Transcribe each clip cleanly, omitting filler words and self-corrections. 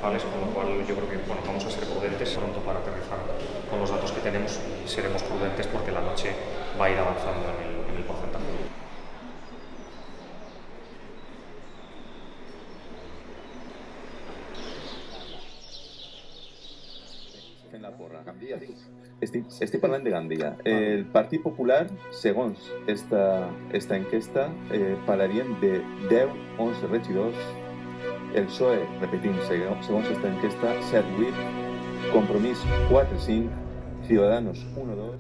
municipales, con lo cual yo creo que vamos a ser prudentes pronto para aterrizar con los datos que tenemos y seremos prudentes porque la noche va a ir avanzando en el porcentaje. Fent la porra. Gandia, dius? Estic parlant de Gandia. El Partit Popular, segons esta enquesta, parlarien de 10-11 regidors. El PSOE, repetim, segons esta enquesta, 7-8, Compromís 4-5, Ciudadanos 1-2...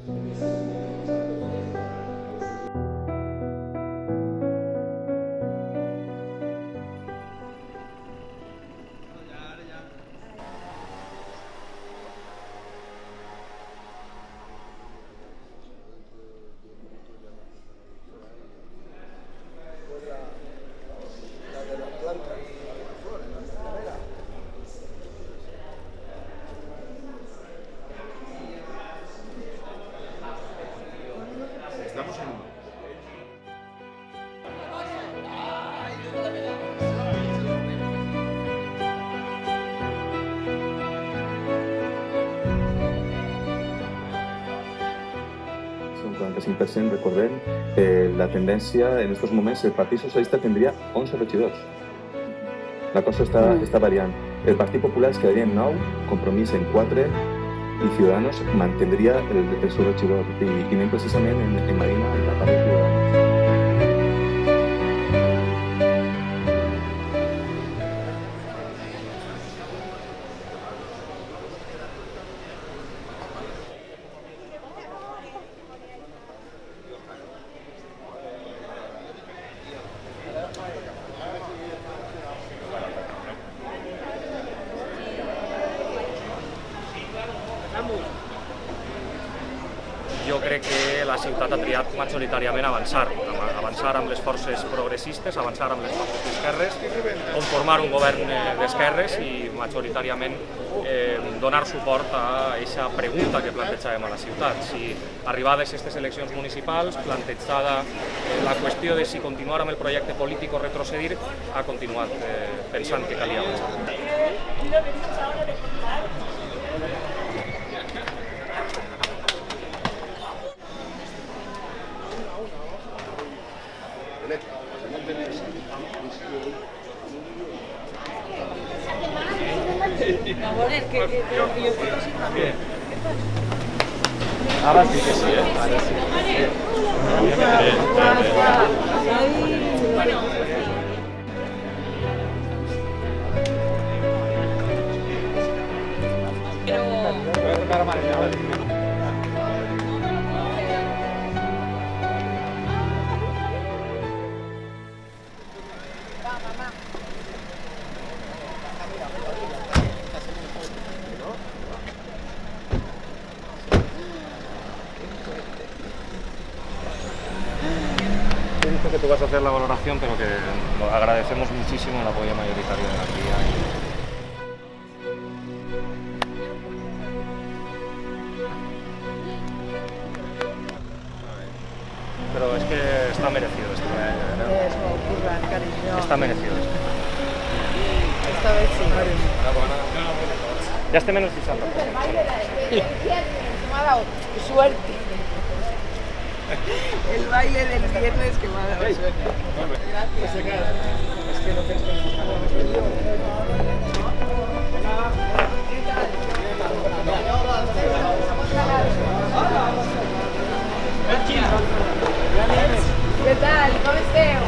Estamos en uno. Un 45%, recordem, la tendència en aquests moments, el Partit Socialista tindria 11 regidors. La cosa està variant. El Partit Popular es quedaria en 9, Compromís en 4 i Ciudadanos mantindria el seu regidor. I anem precisament en Marina, en la part de Ciudadanos. Jo crec que la ciutat ha triat majoritàriament avançar amb les forces progressistes, avançar amb les forces d'esquerres, conformar un govern d'esquerres i majoritàriament donar suport a aquesta pregunta que plantejàvem a la ciutat. Si arribades aquestes eleccions municipals, plantejada la qüestió de si continuar amb el projecte polític o retrocedir, ha continuat pensant que calia avançar. Ahora sí que sí, ahora sí. Voy a tocar a Marina, ¿vale? Que tú vas a hacer la valoración, pero que agradecemos muchísimo el apoyo mayoritario de la cría. Pero es que está merecido esto. Está merecido esto. Esta vez sí. Ya esté menos y salta. Me ha dado suerte. El baile del viernes que me ha dado suerte. Gracias. Es que no ¿Qué tal? ¿Cómo esteu?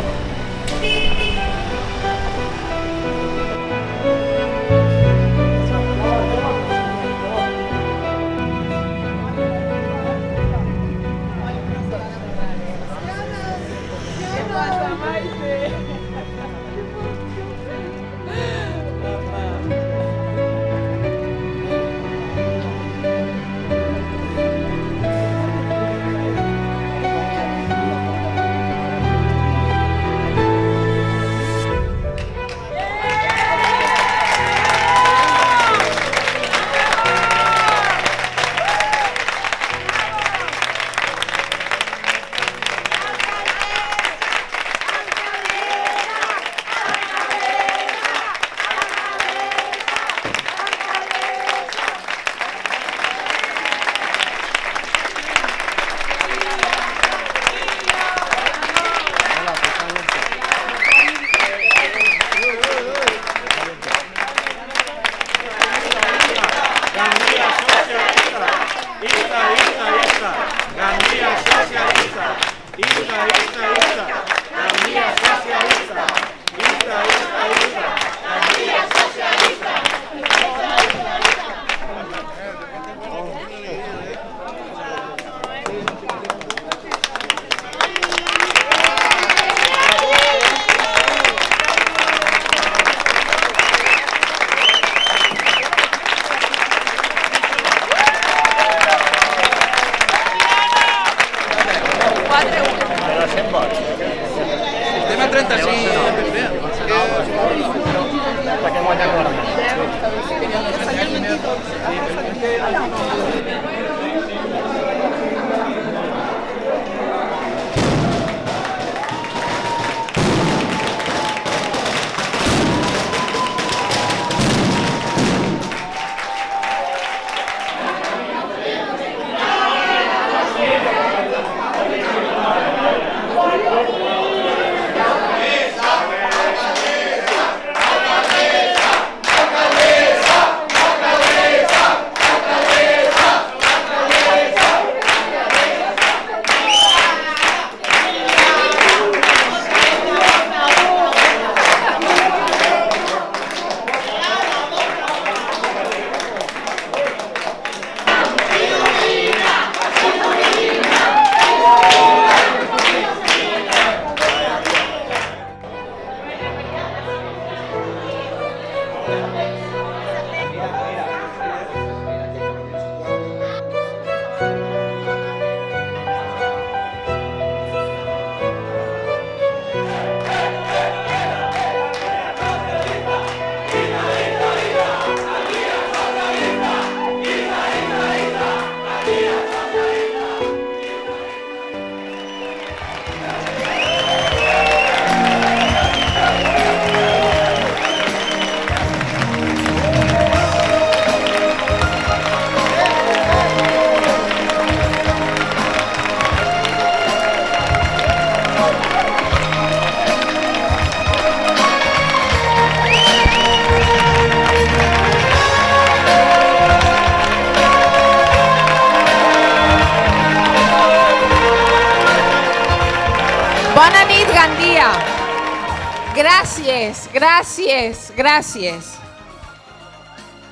Gràcies, gràcies, gràcies.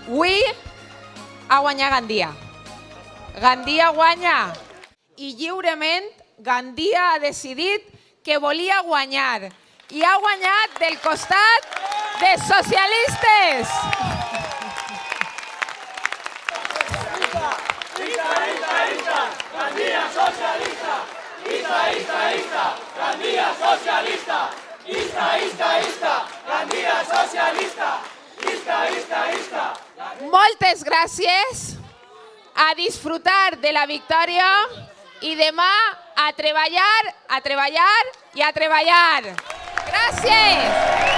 Avui ha guanyat Gandia. Gandia guanya. I lliurement Gandia ha decidit que volia guanyar. I ha guanyat del costat dels socialistes. Gandia socialista! Gandia socialista! Gandia socialista! Moltes gràcies, a disfrutar de la victòria i demà a treballar i a treballar. Gràcies!